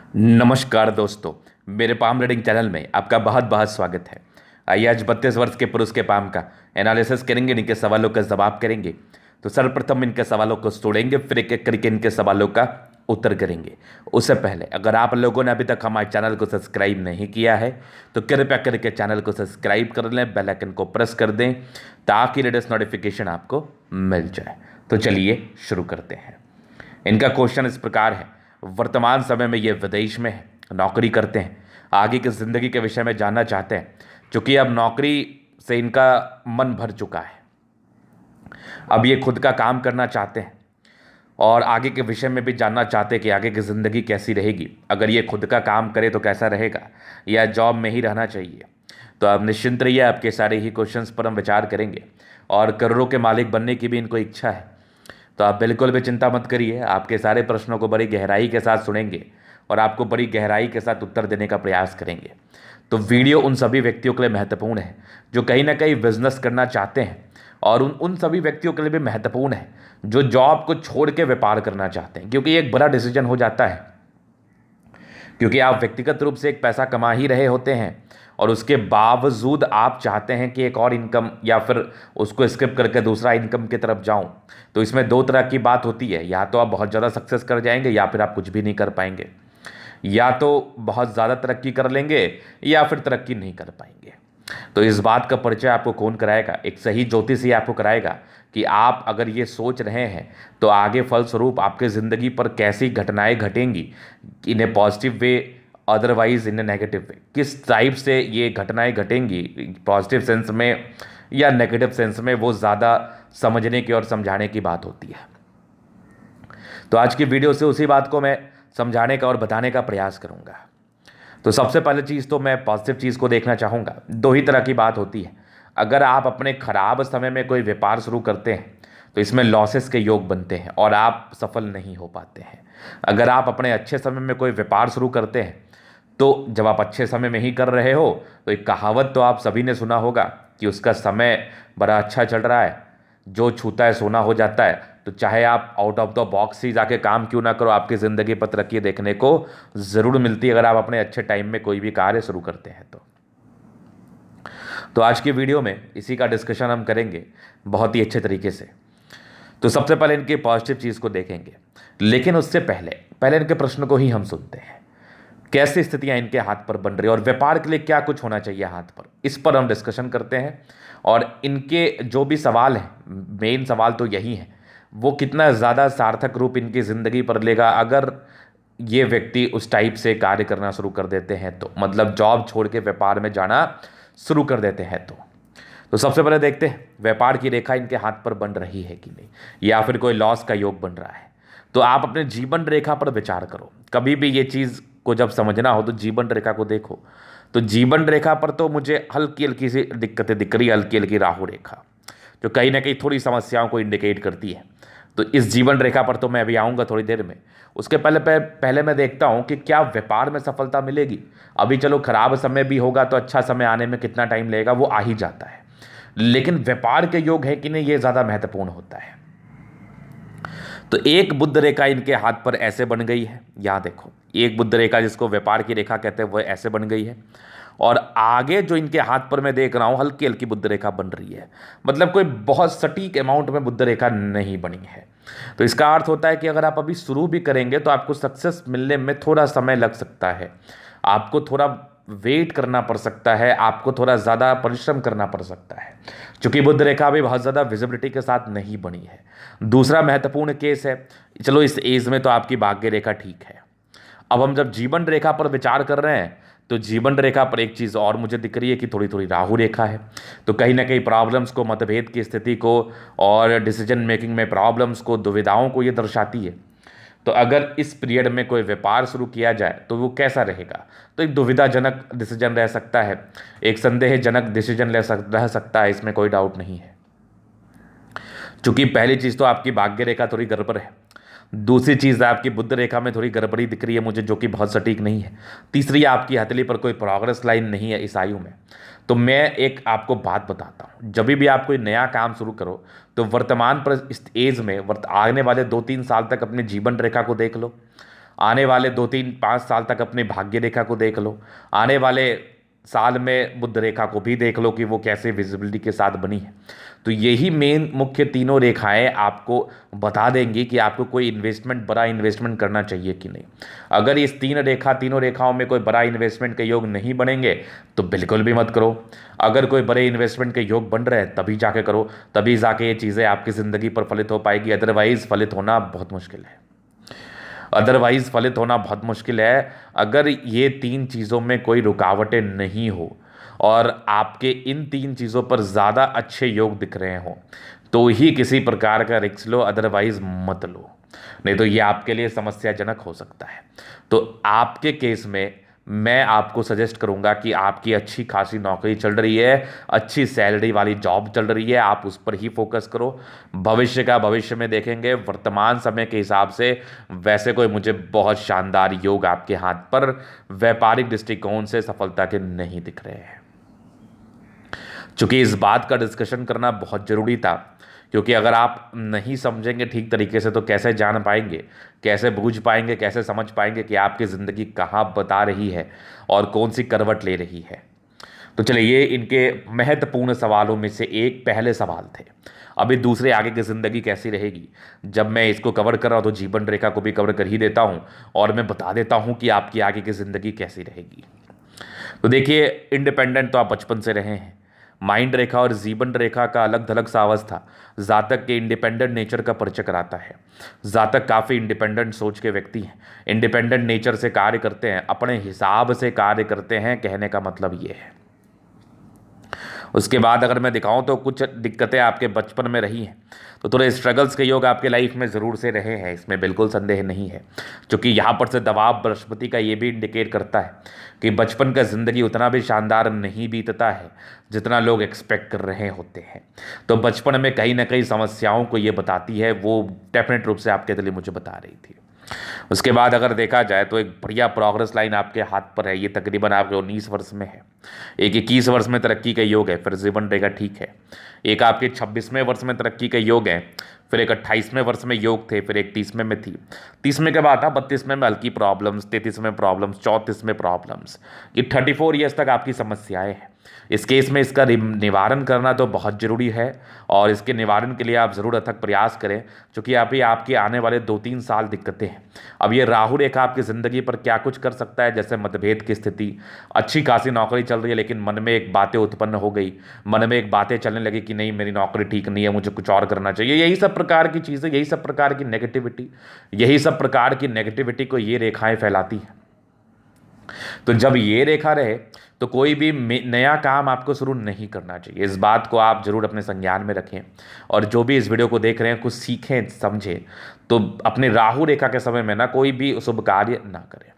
नमस्कार दोस्तों, मेरे पाम रीडिंग चैनल में आपका बहुत बहुत स्वागत है। आइए आज 32 वर्ष के पुरुष के पाम का एनालिसिस करेंगे, इनके सवालों का जवाब करेंगे। तो सर्वप्रथम इनके सवालों को छोड़ेंगे, फिर एक एक करके इनके सवालों का उत्तर करेंगे। उससे पहले अगर आप लोगों ने अभी तक हमारे चैनल को सब्सक्राइब नहीं किया है तो कृपया करके चैनल को सब्सक्राइब कर लें, बेल आइकन को प्रेस कर दें ताकि लेटेस्ट नोटिफिकेशन आपको मिल जाए। तो चलिए शुरू करते हैं। इनका क्वेश्चन इस प्रकार है। वर्तमान समय में ये विदेश में है, नौकरी करते हैं, आगे की ज़िंदगी के विषय में जानना चाहते हैं। क्योंकि अब नौकरी से इनका मन भर चुका है, अब ये खुद का काम करना चाहते हैं और आगे के विषय में भी जानना चाहते हैं कि आगे की ज़िंदगी कैसी रहेगी, अगर ये खुद का काम करे तो कैसा रहेगा या जॉब में ही रहना चाहिए। तो आप निश्चिंत रहिए, आपके सारे ही क्वेश्चंस पर हम विचार करेंगे और करोड़ों के मालिक बनने की भी इनको इच्छा है। तो आप बिल्कुल भी चिंता मत करिए, आपके सारे प्रश्नों को बड़ी गहराई के साथ सुनेंगे और आपको बड़ी गहराई के साथ उत्तर देने का प्रयास करेंगे। तो वीडियो उन सभी व्यक्तियों के लिए महत्वपूर्ण है जो कहीं ना कहीं बिजनेस करना चाहते हैं, और उन उन सभी व्यक्तियों के लिए भी महत्वपूर्ण है जो जॉब को छोड़ के व्यापार करना चाहते हैं, क्योंकि ये एक बड़ा डिसीजन हो जाता है। क्योंकि आप व्यक्तिगत रूप से एक पैसा कमा ही रहे होते हैं और उसके बावजूद आप चाहते हैं कि एक और इनकम या फिर उसको स्किप करके दूसरा इनकम की तरफ जाऊं। तो इसमें दो तरह की बात होती है, या तो आप बहुत ज़्यादा सक्सेस कर जाएंगे या फिर आप कुछ भी नहीं कर पाएंगे, या तो बहुत ज़्यादा तरक्की कर लेंगे या फिर तरक्की नहीं कर पाएंगे। तो इस बात का परिचय आपको कौन कराएगा? एक सही ज्योतिष ही आपको कराएगा कि आप अगर ये सोच रहे हैं तो आगे फलस्वरूप आपके ज़िंदगी पर कैसी घटनाएं घटेंगी, in a positive way otherwise in a negative way, किस टाइप से ये घटनाएं घटेंगी पॉजिटिव सेंस में या नेगेटिव सेंस में, वो ज़्यादा समझने की और समझाने की बात होती है। तो आज की वीडियो से उसी बात को मैं समझाने का और बताने का प्रयास करूंगा। तो सबसे पहले चीज़ तो मैं पॉजिटिव चीज़ को देखना चाहूँगा। दो ही तरह की बात होती है। अगर आप अपने खराब समय में कोई व्यापार शुरू करते हैं तो इसमें लॉसेस के योग बनते हैं और आप सफल नहीं हो पाते हैं। अगर आप अपने अच्छे समय में कोई व्यापार शुरू करते हैं तो जब आप अच्छे समय में ही कर रहे हो तो एक कहावत तो आप सभी ने सुना होगा कि उसका समय बड़ा अच्छा चल रहा है, जो छूता है सोना हो जाता है। तो चाहे आप आउट ऑफ द बॉक्स ही जाके काम क्यों ना करो, आपकी ज़िंदगी पर तरक्की देखने को ज़रूर मिलती है अगर आप अपने अच्छे टाइम में कोई भी कार्य शुरू करते हैं तो आज की वीडियो में इसी का डिस्कशन हम करेंगे बहुत ही अच्छे तरीके से। तो सबसे पहले इनकी पॉजिटिव चीज़ को देखेंगे, लेकिन उससे पहले पहले इनके प्रश्न को ही हम सुनते हैं। कैसी स्थितियां इनके हाथ पर बन रही है और व्यापार के लिए क्या कुछ होना चाहिए हाथ पर, इस पर हम डिस्कशन करते हैं। और इनके जो भी सवाल हैं, मेन सवाल तो यही है, वो कितना ज़्यादा सार्थक रूप इनकी ज़िंदगी पर लेगा अगर ये व्यक्ति उस टाइप से कार्य करना शुरू कर देते हैं तो, मतलब जॉब छोड़ के व्यापार में जाना शुरू कर देते हैं तो सबसे पहले देखते हैं व्यापार की रेखा इनके हाथ पर बन रही है कि नहीं, या फिर कोई लॉस का योग बन रहा है। तो आप अपने जीवन रेखा पर विचार करो। कभी भी ये चीज़ को जब समझना हो तो जीवन रेखा को देखो। तो जीवन रेखा पर तो मुझे हल्की हल्की सी दिक्कतें दिख रही है, हल्की हल्की राहु रेखा जो कहीं ना कहीं थोड़ी समस्याओं को इंडिकेट करती है। तो इस जीवन रेखा पर तो मैं अभी आऊँगा थोड़ी देर में। उसके पहले मैं देखता हूँ कि क्या व्यापार में सफलता मिलेगी। अभी चलो खराब समय भी होगा तो अच्छा समय आने में कितना टाइम लगेगा वो आ ही जाता है, लेकिन व्यापार के योग है कि नहीं ये ज़्यादा महत्वपूर्ण होता है। तो एक बुद्ध रेखा इनके हाथ पर ऐसे बन गई है, यहाँ देखो एक बुद्ध रेखा जिसको व्यापार की रेखा कहते हैं वह ऐसे बन गई है। और आगे जो इनके हाथ पर मैं देख रहा हूँ हल्की हल्की बुद्ध रेखा बन रही है, मतलब कोई बहुत सटीक अमाउंट में बुद्ध रेखा नहीं बनी है। तो इसका अर्थ होता है कि अगर आप अभी शुरू भी करेंगे तो आपको सक्सेस मिलने में थोड़ा समय लग सकता है, आपको थोड़ा वेट करना पड़ सकता है, आपको थोड़ा ज़्यादा परिश्रम करना पड़ सकता है, क्योंकि बुद्ध रेखा भी बहुत ज़्यादा विजिबिलिटी के साथ नहीं बनी है। दूसरा महत्वपूर्ण केस है, चलो इस एज में तो आपकी भाग्य रेखा ठीक है। अब हम जब जीवन रेखा पर विचार कर रहे हैं तो जीवन रेखा पर एक चीज़ और मुझे दिख रही है कि थोड़ी थोड़ी राहु रेखा है। तो कहीं ना कहीं प्रॉब्लम्स को, मतभेद की स्थिति को और डिसीजन मेकिंग में प्रॉब्लम्स को, दुविधाओं को ये दर्शाती है। तो अगर इस पीरियड में कोई व्यापार शुरू किया जाए तो वो कैसा रहेगा? तो एक दुविधाजनक डिसीजन रह सकता है, एक संदेहजनक डिसीजन रह सकता है, इसमें कोई डाउट नहीं है। क्योंकि पहली चीज़ तो आपकी भाग्य रेखा थोड़ी गड़बड़ है, दूसरी चीज़ आपकी बुद्ध रेखा में थोड़ी गड़बड़ी दिख रही है मुझे, जो कि बहुत सटीक नहीं है। तीसरी आपकी हथेली पर कोई प्रोग्रेस लाइन नहीं है इस आयु में। तो मैं एक आपको बात बताता हूँ, जब भी आप कोई नया काम शुरू करो तो वर्तमान पर इस एज में आने वाले 2-3 साल तक अपने जीवन रेखा को देख लो। आने वाले 2 3 5 साल तक अपनी भाग्य रेखा को देख लो, आने वाले साल में बुध रेखा को भी देख लो कि वो कैसे विजिबिलिटी के साथ बनी है। तो यही मेन मुख्य तीनों रेखाएं आपको बता देंगी कि आपको कोई इन्वेस्टमेंट, बड़ा इन्वेस्टमेंट करना चाहिए कि नहीं। अगर इस तीनों रेखाओं में कोई बड़ा इन्वेस्टमेंट के योग नहीं बनेंगे तो बिल्कुल भी मत करो। अगर कोई बड़े इन्वेस्टमेंट के योग बन रहे हैं तभी जाके करो, तभी जाके ये चीज़ें आपकी ज़िंदगी पर फलित हो पाएगी। अदरवाइज फलित होना बहुत मुश्किल है, अदरवाइज फलित होना बहुत मुश्किल है। अगर ये 3 चीज़ों में कोई रुकावटें नहीं हो और आपके इन 3 चीज़ों पर ज़्यादा अच्छे योग दिख रहे हो तो ही किसी प्रकार का रिस्क लो, अदरवाइज मत लो, नहीं तो ये आपके लिए समस्याजनक हो सकता है। तो आपके केस में मैं आपको सजेस्ट करूंगा कि आपकी अच्छी खासी नौकरी चल रही है, अच्छी सैलरी वाली जॉब चल रही है, आप उस पर ही फोकस करो। भविष्य का भविष्य में देखेंगे। वर्तमान समय के हिसाब से वैसे कोई मुझे बहुत शानदार योग आपके हाथ पर व्यापारिक दृष्टिकोण से सफलता के नहीं दिख रहे हैं। चूंकि इस बात का डिस्कशन करना बहुत ज़रूरी था, क्योंकि अगर आप नहीं समझेंगे ठीक तरीके से तो कैसे जान पाएंगे, कैसे बूझ पाएंगे, कैसे समझ पाएंगे कि आपकी ज़िंदगी कहाँ बता रही है और कौन सी करवट ले रही है। तो चलिए, ये इनके महत्वपूर्ण सवालों में से एक पहले सवाल थे। अभी दूसरे, आगे की ज़िंदगी कैसी रहेगी। जब मैं इसको कवर कर रहा हूँ तो जीवन रेखा को भी कवर कर ही देता हूँ और मैं बता देता हूँ कि आपकी आगे की ज़िंदगी कैसी रहेगी। तो देखिए, इंडिपेंडेंट तो आप बचपन से रहे हैं। माइंड रेखा और जीवन रेखा का अलग थलग सा अवस्था जातक के इंडिपेंडेंट नेचर का परिचय कराता है। जातक काफ़ी इंडिपेंडेंट सोच के व्यक्ति हैं, इंडिपेंडेंट नेचर से कार्य करते हैं, अपने हिसाब से कार्य करते हैं, कहने का मतलब ये है। उसके बाद अगर मैं दिखाऊं तो कुछ दिक्कतें आपके बचपन में रही हैं, तो थोड़े स्ट्रगल्स के योग आपके लाइफ में ज़रूर से रहे हैं, इसमें बिल्कुल संदेह नहीं है। क्योंकि यहाँ पर से दबाव बृहस्पति का ये भी इंडिकेट करता है कि बचपन का ज़िंदगी उतना भी शानदार नहीं बीतता है जितना लोग एक्सपेक्ट कर रहे होते हैं। तो बचपन में कहीं ना कहीं समस्याओं को ये बताती है, वो डेफिनेट रूप से आपके दिल मुझे बता रही थी। उसके बाद अगर देखा जाए तो एक बढ़िया प्रोग्रेस लाइन आपके हाथ पर है। ये तकरीबन आपके 19 वर्ष में है, एक 21 वर्ष में तरक्की का योग है, फिर जीवन रेखा ठीक है। एक आपके 26वें वर्ष में तरक्की का योग है, फिर एक 28वें वर्ष में योग थे, फिर एक 30वें में थी, 30वें के बाद था 32वें में हल्की प्रॉब्लम्स, 33वें प्रॉब्लम्स, 34वें प्रॉब्लम्स। ये 34 ईयर्स तक आपकी समस्याएं हैं। इस केस में इसका निवारण करना तो बहुत ज़रूरी है और इसके निवारण के लिए आप ज़रूर अथक प्रयास करें, क्योंकि अभी आपके आने वाले 2 3 साल दिक्कतें हैं। अब ये राहु रेखा आपकी ज़िंदगी पर क्या कुछ कर सकता है, जैसे मतभेद की स्थिति, अच्छी खासी नौकरी चल रही है लेकिन मन में एक बातें उत्पन्न हो गई, मन में एक बातें चलने लगी कि नहीं मेरी नौकरी ठीक नहीं है, मुझे कुछ और करना चाहिए। यही सब प्रकार की चीज़ें, यही सब प्रकार की नेगेटिविटी, यही सब प्रकार की नेगेटिविटी को ये रेखाएं फैलाती हैं। तो जब ये रेखा रहे तो कोई भी नया काम आपको शुरू नहीं करना चाहिए। इस बात को आप जरूर अपने संज्ञान में रखें और जो भी इस वीडियो को देख रहे हैं कुछ सीखें, समझें। तो अपने राहु रेखा के समय में ना कोई भी शुभ कार्य ना करें।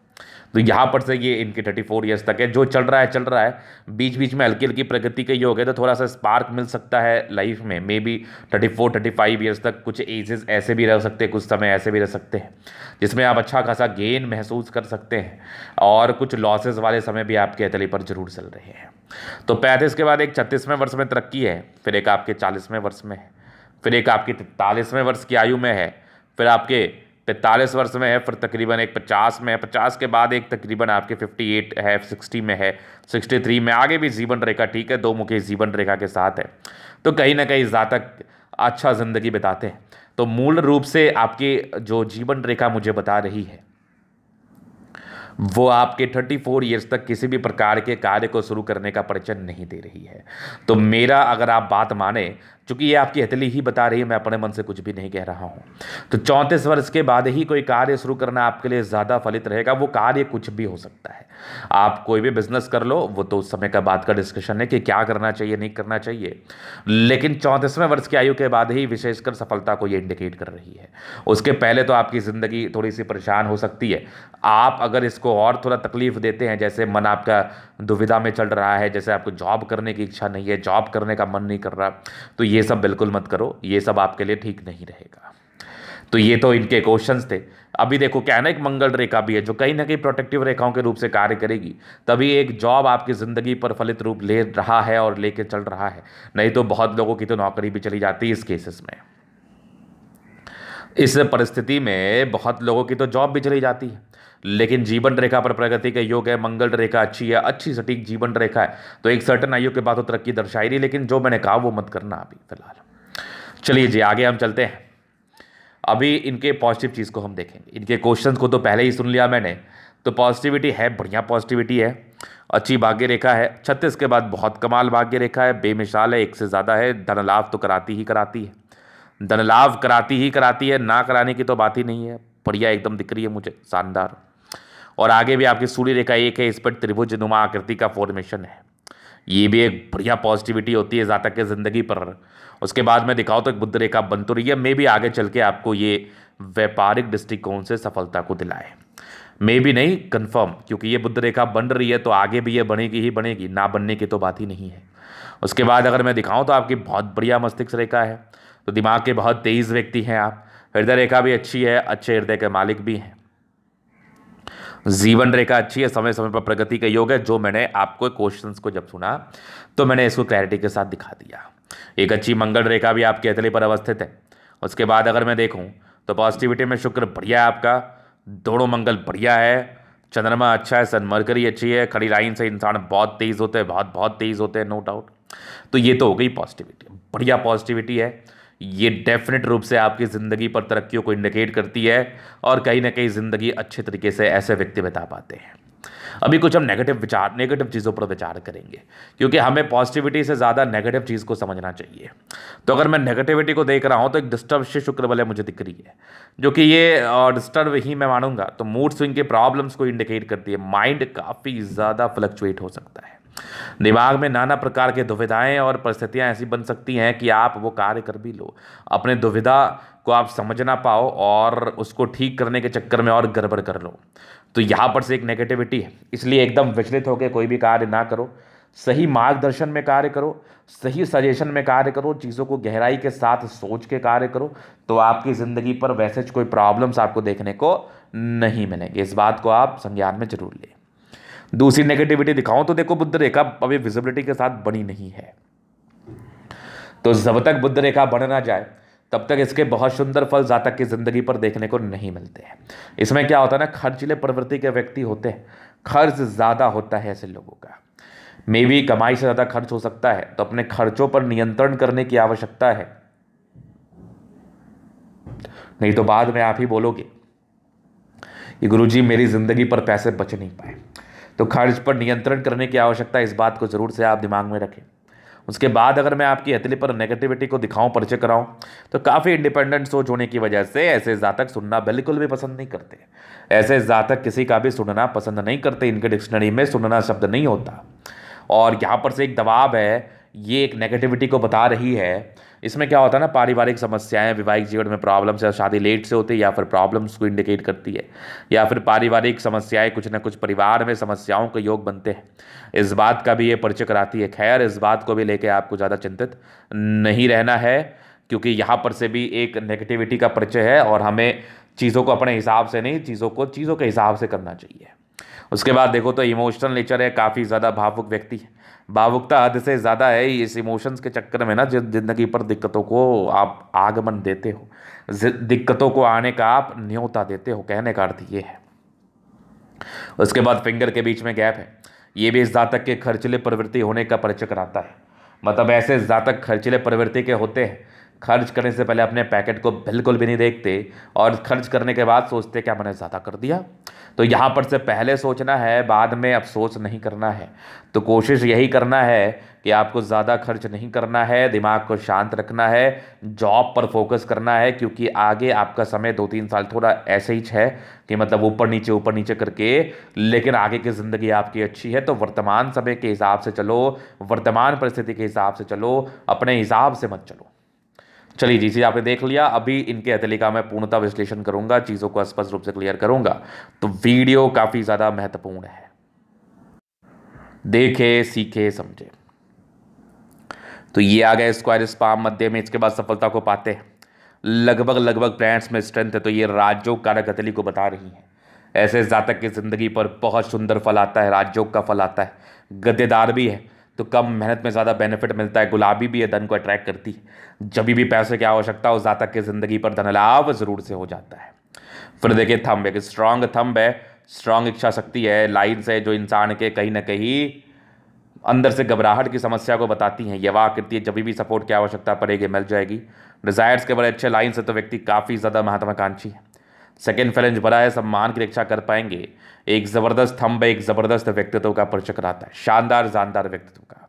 तो यहाँ पर से ये इनके 34 ईयर्स तक है, जो चल रहा है चल रहा है। बीच बीच में हल्की हल्की प्रगति के योग है तो थोड़ा सा स्पार्क मिल सकता है लाइफ में। मे बी 34 35 ईयर्स तक कुछ एजेस ऐसे भी रह सकते हैं, कुछ समय ऐसे भी रह सकते हैं जिसमें आप अच्छा खासा गेन महसूस कर सकते हैं, और कुछ लॉसेस वाले समय भी आपके हथेली पर जरूर चल रहे हैं। तो 35 के बाद एक 36वें वर्ष में तरक्की है, फिर एक आपके 40वें वर्ष में है, फिर एक आपकी 43वें वर्ष की आयु में है, फिर आपके 43 वर्ष में है, फिर तकरीबन एक 50 में है, 50 के बाद एक तकरीबन आपके 58 है, 60 में है, 63 में। आगे भी जीवन रेखा ठीक है, 2 मुखी जीवन रेखा के साथ है। तो कहीं ना कहीं जातक अच्छा ज़िंदगी बिताते हैं। तो मूल रूप से आपकी जो जीवन रेखा मुझे बता रही है वो आपके 34 ईयर्स तक किसी भी प्रकार के कार्य को शुरू करने का परिचय नहीं दे रही है। तो मेरा अगर आप बात माने, चूंकि ये आपकी हथेली ही बता रही है, मैं अपने मन से कुछ भी नहीं कह रहा हूँ, तो 34 वर्ष के बाद ही कोई कार्य शुरू करना आपके लिए ज़्यादा फलित रहेगा। वो कार्य कुछ भी हो सकता है, आप कोई भी बिजनेस कर लो, वो तो उस समय का बात का डिस्कशन है कि क्या करना चाहिए नहीं करना चाहिए। लेकिन 34वें वर्ष की आयु के बाद ही विशेषकर सफलता को ये इंडिकेट कर रही है। उसके पहले तो आपकी ज़िंदगी थोड़ी सी परेशान हो सकती है। आप अगर इसको और थोड़ा तकलीफ देते हैं, जैसे मन आपका दुविधा में चल रहा है, जैसे आपको जॉब करने की इच्छा नहीं है, जॉब करने का मन नहीं कर रहा, तो ये सब बिल्कुल मत करो, ये सब आपके लिए ठीक नहीं रहेगा। तो ये तो इनके क्वेश्चंस थे। अभी देखो क्या है ना, एक मंगल रेखा भी है जो कहीं ना कहीं प्रोटेक्टिव रेखाओं के रूप से कार्य करेगी, तभी एक जॉब आपकी ज़िंदगी पर फलित रूप ले रहा है और लेके चल रहा है। नहीं तो बहुत लोगों की तो नौकरी भी चली जाती है इस केसेस में। इस परिस्थिति में बहुत लोगों की तो जॉब भी चली जाती है, लेकिन जीवन रेखा पर प्रगति का योग है, मंगल रेखा अच्छी है, अच्छी सटीक जीवन रेखा है, तो एक सर्टन आयु के बाद तो तरक्की दर्शाई रही, लेकिन जो मैंने कहा वो मत करना अभी फिलहाल। चलिए जी आगे हम चलते हैं। अभी इनके पॉजिटिव चीज़ को हम देखेंगे। इनके क्वेश्चन को तो पहले ही सुन लिया मैंने, तो पॉजिटिविटी है, बढ़िया पॉजिटिविटी है, अच्छी भाग्य रेखा है, 36 के बाद बहुत कमाल भाग्य रेखा है, बेमिसाल है, एक से ज़्यादा है, धन लाभ तो कराती ही कराती है, धन लाभ कराती ही कराती है, ना कराने की तो बात ही नहीं है, बढ़िया एकदम दिख रही है मुझे, शानदार। और आगे भी आपकी सूर्य रेखा एक है, इस पर त्रिभुज नुमा आकृति का फॉर्मेशन है, ये भी एक बढ़िया पॉजिटिविटी होती है जातक के ज़िंदगी पर। उसके बाद में दिखाओ तो एक बुद्ध रेखा बन तो रही है, मे भी आगे चल के आपको ये व्यापारिक दृष्टिकोण से सफलता को दिलाए, मे भी नहीं कंफर्म, क्योंकि ये बुद्ध रेखा बन रही है तो आगे भी ये बनेगी ही बनेगी, ना बनने की तो बात ही नहीं है। उसके बाद अगर मैं दिखाऊं तो आपकी बहुत बढ़िया मस्तिष्क रेखा है, तो दिमाग के बहुत तेज व्यक्ति हैं आप, हृदय रेखा भी अच्छी है, अच्छे हृदय के मालिक भी हैं, जीवन रेखा अच्छी है, समय समय पर प्रगति का योग है, जो मैंने आपको क्वेश्चंस को जब सुना तो मैंने इसको क्लैरिटी के साथ दिखा दिया। एक अच्छी मंगल रेखा भी आपके हथेली पर अवस्थित है। उसके बाद अगर मैं देखूं तो पॉजिटिविटी में शुक्र बढ़िया है आपका, दोनों मंगल बढ़िया है, चंद्रमा अच्छा है, सन मरकरी अच्छी है, खड़ी लाइन से इंसान बहुत तेज होते हैं, बहुत बहुत तेज होते हैं, नो डाउट। तो ये तो हो गई पॉजिटिविटी, बढ़िया पॉजिटिविटी है, ये डेफिनेट रूप से आपकी ज़िंदगी पर तरक्कियों को इंडिकेट करती है, और कहीं ना कहीं ज़िंदगी अच्छे तरीके से ऐसे व्यक्ति बता पाते हैं। अभी कुछ हम नेगेटिव चीज़ों पर विचार करेंगे, क्योंकि हमें पॉजिटिविटी से ज़्यादा नेगेटिव चीज़ को समझना चाहिए। तो अगर मैं नेगेटिविटी को देख रहा हूँ तो एक डिस्टर्ब से शुक्र बलय मुझे दिख रही है, जो कि ये डिस्टर्ब ही मैं मानूंगा, तो मूड स्विंग के प्रॉब्लम्स को इंडिकेट करती है, माइंड काफ़ी ज़्यादा फ्लक्चुएट हो सकता है, दिमाग में नाना प्रकार के दुविधाएं और परिस्थितियां ऐसी बन सकती हैं कि आप वो कार्य कर भी लो, अपने दुविधा को आप समझ ना पाओ और उसको ठीक करने के चक्कर में और गड़बड़ कर लो। तो यहाँ पर से एक नेगेटिविटी है, इसलिए एकदम विचलित होकर कोई भी कार्य ना करो, सही मार्गदर्शन में कार्य करो, सही सजेशन में कार्य करो, चीज़ों को गहराई के साथ सोच के कार्य करो, तो आपकी ज़िंदगी पर वैसे कोई प्रॉब्लम्स आपको देखने को नहीं मिलेंगे। इस बात को आप संज्ञान में जरूर लें। दूसरी नेगेटिविटी दिखाऊं तो देखो बुद्ध रेखा अभी विजिबिलिटी के साथ बनी नहीं है, तो जब तक बुद्ध रेखा बन ना जाए तब तक इसके बहुत सुंदर फल जातक की जिंदगी पर देखने को नहीं मिलते हैं। इसमें क्या होता है ना, खर्चीले प्रवृत्ति के व्यक्ति होते हैं, खर्च ज़्यादा होता है ऐसे लोगों का, मे भी कमाई से ज़्यादा खर्च हो सकता है, तो अपने खर्चों पर नियंत्रण करने की आवश्यकता है, नहीं तो बाद में आप ही बोलोगे कि गुरुजी मेरी ज़िंदगी पर पैसे बच नहीं पाए। तो खर्च पर नियंत्रण करने की आवश्यकता है, इस बात को ज़रूर से आप दिमाग में रखें। उसके बाद अगर मैं आपकी हथेली पर नेगेटिविटी को दिखाऊं, परिचय कराऊं, तो काफ़ी इंडिपेंडेंट सोच होने की वजह से ऐसे जातक सुनना बिल्कुल भी पसंद नहीं करते, ऐसे जातक किसी का भी सुनना पसंद नहीं करते, इनके डिक्शनरी में सुनना शब्द नहीं होता। और यहाँ पर से एक दबाव है, ये एक नेगेटिविटी को बता रही है। इसमें क्या होता है ना, पारिवारिक समस्याएं, वैवाहिक जीवन में प्रॉब्लम्स, या शादी लेट से होती है या फिर प्रॉब्लम्स को इंडिकेट करती है, या फिर पारिवारिक समस्याएं, कुछ ना कुछ परिवार में समस्याओं के योग बनते हैं, इस बात का भी ये परिचय कराती है। खैर इस बात को भी लेकर आपको ज़्यादा चिंतित नहीं रहना है, क्योंकि यहाँ पर से भी एक नेगेटिविटी का परिचय है, और हमें चीज़ों को अपने हिसाब से नहीं, चीज़ों के हिसाब से करना चाहिए। उसके बाद देखो तो इमोशनल नेचर है, काफ़ी ज़्यादा भावुक व्यक्ति है, भावुकता हद से ज़्यादा है, इस इमोशंस के चक्कर में ना जिंदगी पर दिक्कतों को आप आगमन देते हो, दिक्कतों को आने का आप न्योता देते हो, कहने का अर्थ ये है। उसके बाद फिंगर के बीच में गैप है, ये भी इस जातक के खर्चीले प्रवृत्ति होने का परिचय कराता है। मतलब ऐसे जातक खर्चीले प्रवृत्ति के होते हैं, खर्च करने से पहले अपने पैकेट को बिल्कुल भी नहीं देखते, और खर्च करने के बाद सोचते क्या मैंने ज़्यादा कर दिया। तो यहाँ पर से पहले सोचना है, बाद में अफसोस नहीं करना है। तो कोशिश यही करना है कि आपको ज़्यादा खर्च नहीं करना है, दिमाग को शांत रखना है, जॉब पर फोकस करना है, क्योंकि आगे आपका समय 2-3 साल थोड़ा ऐसे ही है कि मतलब ऊपर नीचे करके, लेकिन आगे की ज़िंदगी आपकी अच्छी है। तो वर्तमान समय के हिसाब से चलो, वर्तमान परिस्थिति के हिसाब से चलो, अपने हिसाब से मत चलो। चलिए जी, आपने देख लिया। अभी इनके हथेली का मैं पूर्णतः विश्लेषण करूंगा, चीज़ों को स्पष्ट रूप से क्लियर करूंगा, तो वीडियो काफ़ी ज़्यादा महत्वपूर्ण है, देखे सीखे समझे। तो ये आ गया स्क्वायर स्पाम मध्य में, इसके बाद सफलता को पाते हैं, लगभग प्लैनेट्स में स्ट्रेंथ है, तो ये राजयोग कारक हथेली को बता रही है। ऐसे जातक की जिंदगी पर बहुत सुंदर फल आता है, राजयोग का फल आता है, गद्देदार भी है, तो कम मेहनत में ज़्यादा बेनिफिट मिलता है। गुलाबी भी है, धन को अट्रैक्ट करती है। जब भी पैसे की आवश्यकता हो, जातक की जिंदगी पर धन लाभ जरूर से हो जाता है। फिर देखिए थंब, एक स्ट्रांग थंब है, स्ट्रांग इच्छा शक्ति है, लाइन्स है जो इंसान के कहीं ना कहीं अंदर से घबराहट की समस्या को बताती हैं। यह आकृति है, जब भी सपोर्ट की आवश्यकता पड़ेगी मिल जाएगी। डिजायर्स के बड़े अच्छे लाइन से तो व्यक्ति काफ़ी ज़्यादा महत्वाकांक्षी है। सेकेंड फैलेंज बड़ा है, सम्मान की रक्षा कर पाएंगे। एक ज़बरदस्त थंब है, एक ज़बरदस्त व्यक्तित्व का परिचय कराता है, शानदार जानदार व्यक्तित्व का।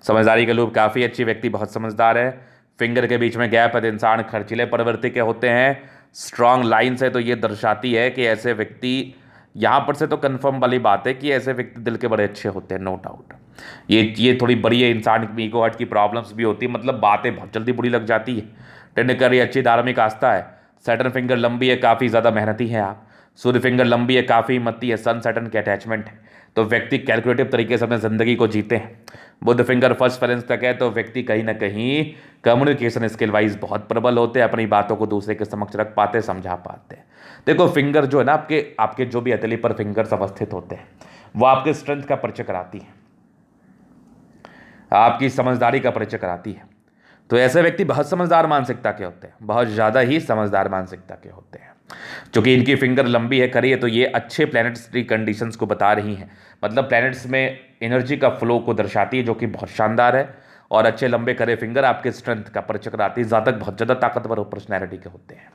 समझदारी का लोभ काफ़ी अच्छी, व्यक्ति बहुत समझदार है। फिंगर के बीच में गैप है तो इंसान खर्चीले प्रवृत्ति के होते हैं। स्ट्रांग लाइन्स है तो ये दर्शाती है कि ऐसे व्यक्ति, यहाँ पर से तो कंफर्म वाली बात है कि ऐसे व्यक्ति दिल के बड़े अच्छे होते हैं, नो डाउट। ये थोड़ी बड़ी है, इंसान की ईगो हर्ट की प्रॉब्लम्स भी होती है, मतलब बातें बहुत जल्दी बुरी लग जाती है। टेंडकर ये अच्छी धार्मिक आस्था है। सैटर्न फिंगर लंबी है, काफ़ी ज़्यादा मेहनती है आप। सूर्य फिंगर लंबी है, काफ़ी हिम्मती है, सन सैटर्न की अटैचमेंट है तो व्यक्ति कैलकुलेटिव तरीके से अपनी ज़िंदगी को जीते हैं। बुध फिंगर फर्स्ट फैलेंस तक है तो व्यक्ति कहीं ना कहीं कम्युनिकेशन स्किल वाइज बहुत प्रबल होते हैं, अपनी बातों को दूसरे के समक्ष रख पाते, समझा पाते हैं। देखो फिंगर जो है ना, आपके आपके जो भी हथेली पर फिंगर्स अवस्थित होते हैं वो आपके स्ट्रेंथ का परिचय कराती है, आपकी समझदारी का परिचय कराती है। तो ऐसे व्यक्ति बहुत समझदार मानसिकता के होते हैं, बहुत ज़्यादा ही समझदार मानसिकता के होते हैं। क्योंकि इनकी फिंगर लंबी है करी है तो ये अच्छे प्लैनेटरी कंडीशंस को बता रही हैं, मतलब प्लैनेट्स में एनर्जी का फ्लो को दर्शाती है जो कि बहुत शानदार है। और अच्छे लंबे करे फिंगर आपके स्ट्रेंथ का परिचय कराती है। जातक बहुत ज़्यादा ताकतवर पर्सनैलिटी के होते हैं।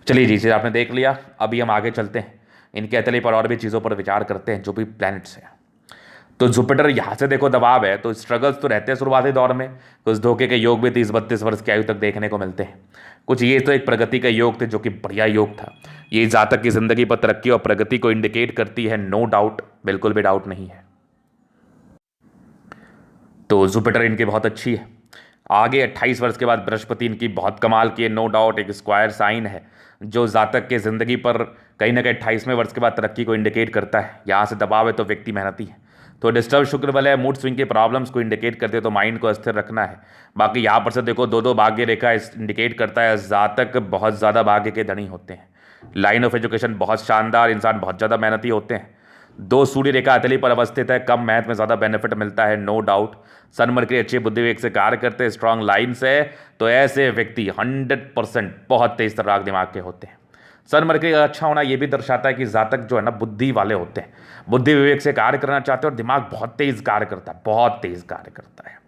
चलिए जी, चीज़ आपने देख लिया, अभी हम आगे चलते हैं, इनके हथेली पर और भी चीज़ों पर विचार करते हैं जो भी प्लैनेट्स हैं। तो जुपिटर यहाँ से देखो दबाव है तो स्ट्रगल्स तो रहते हैं शुरुआती दौर में, कुछ धोखे के योग भी 30-32 वर्ष की आयु तक देखने को मिलते हैं। कुछ ये तो एक प्रगति का योग थे जो कि बढ़िया योग था। ये जातक की जिंदगी पर तरक्की और प्रगति को इंडिकेट करती है, नो डाउट, बिल्कुल भी डाउट नहीं है। तो जुपिटर इनकी बहुत अच्छी है। आगे 28 वर्ष के बाद बृहस्पति इनकी बहुत कमाल की है, नो डाउट, एक स्क्वायर साइन है जो जातक के जिंदगी पर कहीं ना कहीं 28वें वर्ष के बाद तरक्की को इंडिकेट करता है। यहाँ से दबाव है तो व्यक्ति मेहनती है। तो डिस्टर्ब शुक्र बल है, मूड स्विंग के प्रॉब्लम्स को इंडिकेट करते हैं तो माइंड को अस्थिर रखना है। बाकी यहाँ पर से देखो दो दो भाग्य रेखा इंडिकेट करता है जातक बहुत ज़्यादा भाग्य के धनी होते हैं। लाइन ऑफ एजुकेशन बहुत शानदार, इंसान बहुत ज़्यादा मेहनती होते हैं। दो सूर्य रेखा हथेली पर अवस्थित है, कम मेहनत में ज़्यादा बेनिफिट मिलता है, नो डाउट। सन मरकरी अच्छे बुद्धि विवेक से कार्य करते हैं, स्ट्रांग लाइन्स है तो ऐसे व्यक्ति 100% बहुत तेज तर्राक दिमाग के होते हैं। सन मरकरी का अच्छा होना यह भी दर्शाता है कि जातक जो है ना बुद्धि वाले होते हैं, बुद्धि विवेक से कार्य करना चाहते हैं और दिमाग बहुत तेज कार्य करता है, बहुत तेज कार्य करता है।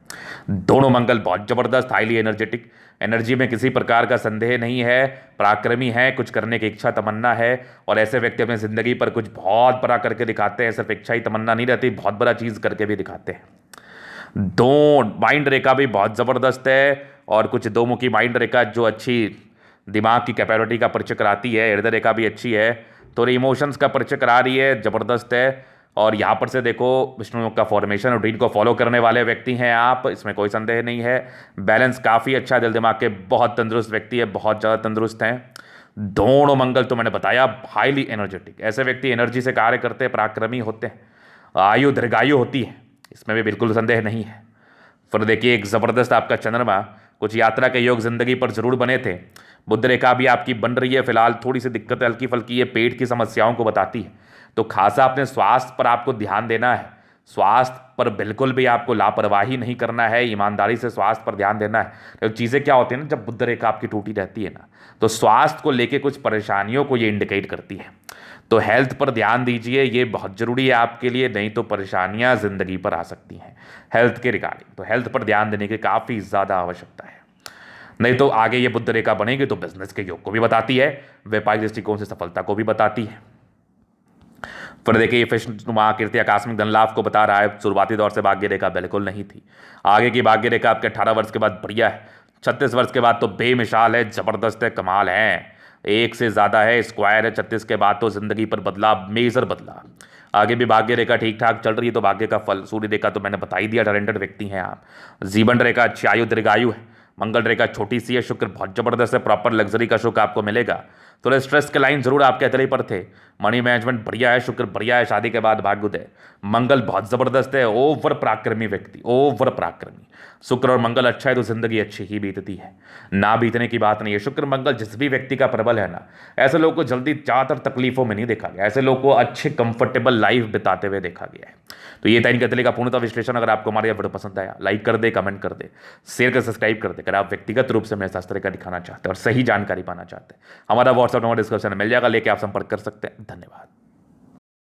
दोनों मंगल बहुत जबरदस्त, हाईली एनर्जेटिक, एनर्जी में किसी प्रकार का संदेह नहीं है, पराक्रमी है, कुछ करने की इच्छा तमन्ना है। और ऐसे व्यक्ति अपनी जिंदगी पर कुछ बहुत बड़ा करके दिखाते हैं, सिर्फ इच्छा ही तमन्ना नहीं रहती, बहुत बड़ा चीज करके भी दिखाते हैं। दो माइंड रेखा भी बहुत ज़बरदस्त है और कुछ दो मुखी माइंड रेखा जो अच्छी दिमाग की कैपेबिलिटी का परिचय कराती है। हृदय रेखा भी अच्छी है, थोड़ी इमोशंस का परिचय करा रही है, ज़बरदस्त है। और यहाँ पर से देखो विष्णु योग का फॉर्मेशन रूटीन को फॉलो करने वाले व्यक्ति हैं आप, इसमें कोई संदेह नहीं है। बैलेंस काफ़ी अच्छा, दिल दिमाग के बहुत तंदुरुस्त व्यक्ति है, बहुत ज़्यादा तंदुरुस्त हैं। दोनों मंगल तो मैंने बताया हाईली एनर्जेटिक, ऐसे व्यक्ति एनर्जी से कार्य करते हैं, पराक्रमी होते हैं, आयु दीर्घायु होती है, इसमें भी बिल्कुल संदेह नहीं है। फिर देखिए एक ज़बरदस्त आपका चंद्रमा, कुछ यात्रा के योग जिंदगी पर जरूर बने थे। बुध रेखा भी आपकी बन रही है, फिलहाल थोड़ी सी दिक्कत हल्की फल्की है, पेट की समस्याओं को बताती है। तो खासा अपने स्वास्थ्य पर आपको ध्यान देना है, स्वास्थ्य पर बिल्कुल भी आपको लापरवाही नहीं करना है, ईमानदारी से स्वास्थ्य पर ध्यान देना है। तो चीज़ें क्या होती है ना, जब बुध रेखा आपकी टूटी रहती है ना तो स्वास्थ्य को लेके कुछ परेशानियों को ये इंडिकेट करती है। तो हेल्थ पर ध्यान दीजिए, ये बहुत ज़रूरी है आपके लिए, नहीं तो परेशानियां ज़िंदगी पर आ सकती हैं हेल्थ के रिगार्डिंग। तो हेल्थ पर ध्यान देने की काफ़ी ज़्यादा आवश्यकता है, नहीं तो आगे ये बुध रेखा बनेगी तो बिजनेस के योग को भी बताती है, व्यापारिक दृष्टिकोण से सफलता को भी बताती है। फिर देखिए ये फिष्णुमा आकृति आकस्मिक धन लाभ को बता रहा है। शुरुआती दौर से भाग्य रेखा बिल्कुल नहीं थी, आगे की भाग्य रेखा आपके 18 वर्ष के बाद बढ़िया है, 36 वर्ष के बाद तो बेमिसाल है, जबरदस्त है, कमाल है, एक से ज़्यादा है, स्क्वायर है। 36 के बाद तो जिंदगी पर बदलाव, मेजर बदलाव। आगे भी भाग्य रेखा ठीक ठाक चल रही है तो भाग्य का फल। सूर्य रेखा तो मैंने बता ही दिया, टैलेंटेड व्यक्ति हैं आप। जीवन रेखा अच्छी आयु दीर्घायु है। मंगल रेखा छोटी सी है, शुक्र बहुत जबरदस्त है, प्रॉपर लग्जरी का सुख आपको मिलेगा। थोड़े स्ट्रेस के लाइन जरूर आपके हथेली पर थे। मनी मैनेजमेंट बढ़िया है, शुक्र बढ़िया है, शादी के बाद भाग्योदय। मंगल बहुत जबरदस्त है, ओवर पराक्रमी व्यक्ति, ओवर पराक्रमी। शुक्र और मंगल अच्छा है तो जिंदगी अच्छी ही बीतती है, ना बीतने की बात नहीं है। शुक्र मंगल जिस भी व्यक्ति का प्रबल है ना, ऐसे लोगों को जल्दी ज़्यादातर तकलीफों में नहीं देखा गया, ऐसे लोगों को अच्छे कंफर्टेबल लाइफ बिताते हुए देखा गया है। तो ये था इनके हथेली का पूर्णतः विश्लेषण। अगर आपको हमारा वीडियो पसंद आया, लाइक कर दे, कमेंट कर दे, शेयर कर, सब्सक्राइब कर दे। अगर आप व्यक्तिगत रूप से मेरे शास्त्र का दिखाना चाहते हैं और सही जानकारी पाना चाहते हैं, हमारा व्हाट्सएप नंबर डिस्क्रिप्शन में मिल जाएगा, लेके आप संपर्क कर सकते हैं। धन्यवाद।